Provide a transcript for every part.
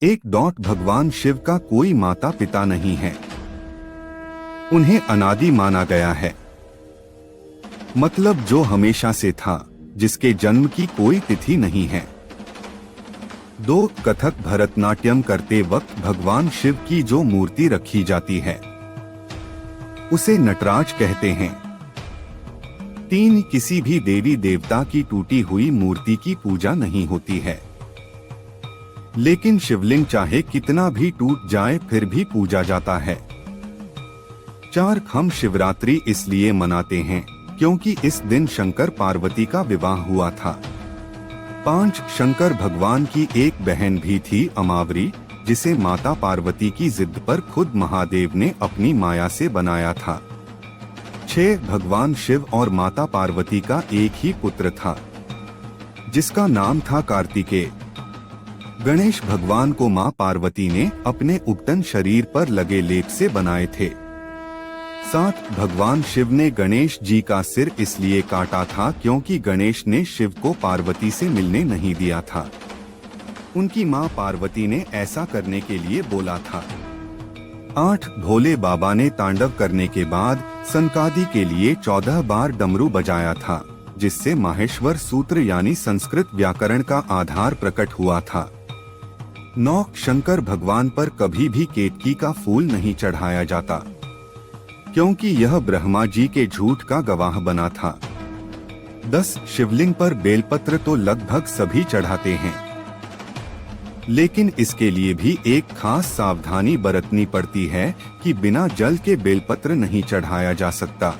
एक डॉट भगवान शिव का कोई माता पिता नहीं है। उन्हें अनादि माना गया है, मतलब जो हमेशा से था, जिसके जन्म की कोई तिथि नहीं है। दो, कथक भरतनाट्यम करते वक्त भगवान शिव की जो मूर्ति रखी जाती है उसे नटराज कहते हैं। तीन, किसी भी देवी देवता की टूटी हुई मूर्ति की पूजा नहीं होती है, लेकिन शिवलिंग चाहे कितना भी टूट जाए फिर भी पूजा जाता है। चार, हम शिवरात्रि इसलिए मनाते हैं क्योंकि इस दिन शंकर पार्वती का विवाह हुआ था। पांच, शंकर भगवान की एक बहन भी थी अमावरी, जिसे माता पार्वती की जिद पर खुद महादेव ने अपनी माया से बनाया था। 6, भगवान शिव और माता पार्वती का एक ही पुत्र था जिसका नाम था कार्तिकेय। गणेश भगवान को मां पार्वती ने अपने उगतन शरीर पर लगे लेप से बनाए थे। 7, भगवान शिव ने गणेश जी का सिर इसलिए काटा था क्योंकि गणेश ने शिव को पार्वती से मिलने नहीं दिया था। उनकी मां पार्वती ने ऐसा करने के लिए बोला था। 8, भोले बाबा ने तांडव करने के बाद सनकादि के लिए 14 बार डमरू बजाया था, जिससे माहेश्वर सूत्र यानी संस्कृत व्याकरण का आधार प्रकट हुआ था। 9, शंकर भगवान पर कभी भी केतकी का फूल नहीं चढ़ाया जाता क्योंकि यह ब्रह्मा जी के झूठ का गवाह बना था। 10, शिवलिंग पर बेलपत्र तो लगभग सभी चढ़ाते हैं, लेकिन इसके लिए भी एक खास सावधानी बरतनी पड़ती है कि बिना जल के बेलपत्र नहीं चढ़ाया जा सकता।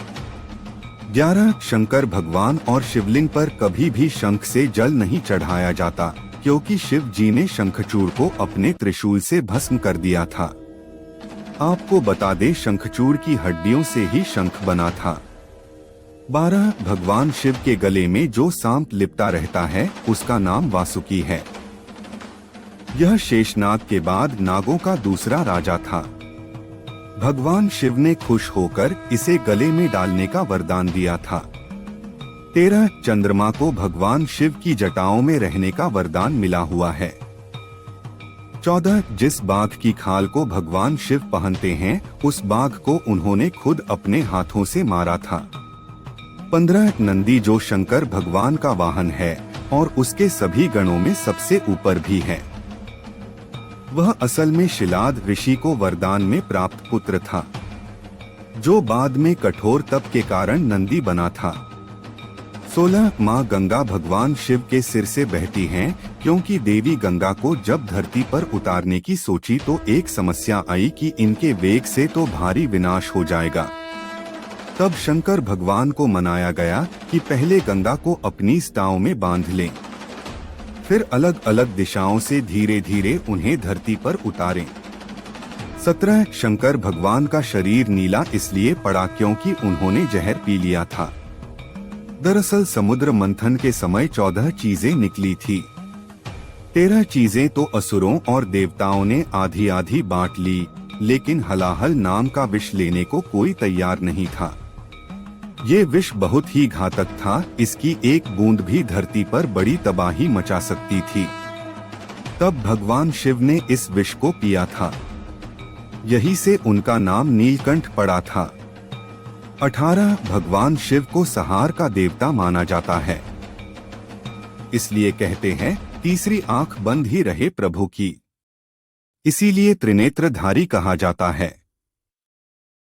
11, शंकर भगवान और शिवलिंग पर कभी भी शंख से जल नहीं चढ़ाया जाता क्योंकि शिव जी ने शंखचूड़ को अपने त्रिशूल से भस्म कर दिया था। आपको बता दें, शंखचूड़ की हड्डियों से ही शंख बना था। 12, भगवान शिव के गले में जो सांप लिपटा रहता है उसका नाम वासुकी है। यह शेषनाग के बाद नागों का दूसरा राजा था। भगवान शिव ने खुश होकर इसे गले में डालने का वरदान दिया था। 13, चंद्रमा को भगवान शिव की जटाओं में रहने का वरदान मिला हुआ है। 14, जिस बाघ की खाल को भगवान शिव पहनते हैं उस बाघ को उन्होंने खुद अपने हाथों से मारा था। 15, नंदी जो शंकर भगवान का वाहन है और उसके सभी गणों में सबसे ऊपर भी है। वह असल में शिलाद ऋषि को वरदान में प्राप्त पुत्र था, जो बाद में कठोर तप के कारण नंदी बना था। 16, माँ गंगा भगवान शिव के सिर से बहती हैं क्योंकि देवी गंगा को जब धरती पर उतारने की सोची तो एक समस्या आई कि इनके वेग से तो भारी विनाश हो जाएगा। तब शंकर भगवान को मनाया गया कि पहले गंगा को अपनी स्टाव में बांध लें, फिर अलग अलग दिशाओं से धीरे धीरे उन्हें धरती पर उतारें। 17, शंकर भगवान का शरीर नीला इसलिए पड़ा क्योंकि उन्होंने जहर पी लिया था। दरअसल समुद्र मंथन के समय 14 चीजें निकली थी। 13 चीजें तो असुरों और देवताओं ने आधी आधी बांट ली, लेकिन हलाहल नाम का विष लेने को कोई तैयार नहीं था। ये विष बहुत ही घातक था, इसकी एक बूंद भी धरती पर बड़ी तबाही मचा सकती थी। तब भगवान शिव ने इस विष को पिया था, यही से उनका नाम नीलकंठ पड़ा था। 18, भगवान शिव को संहार का देवता माना जाता है, इसलिए कहते हैं तीसरी आंख बंद ही रहे प्रभु की, इसीलिए त्रिनेत्रधारी कहा जाता है।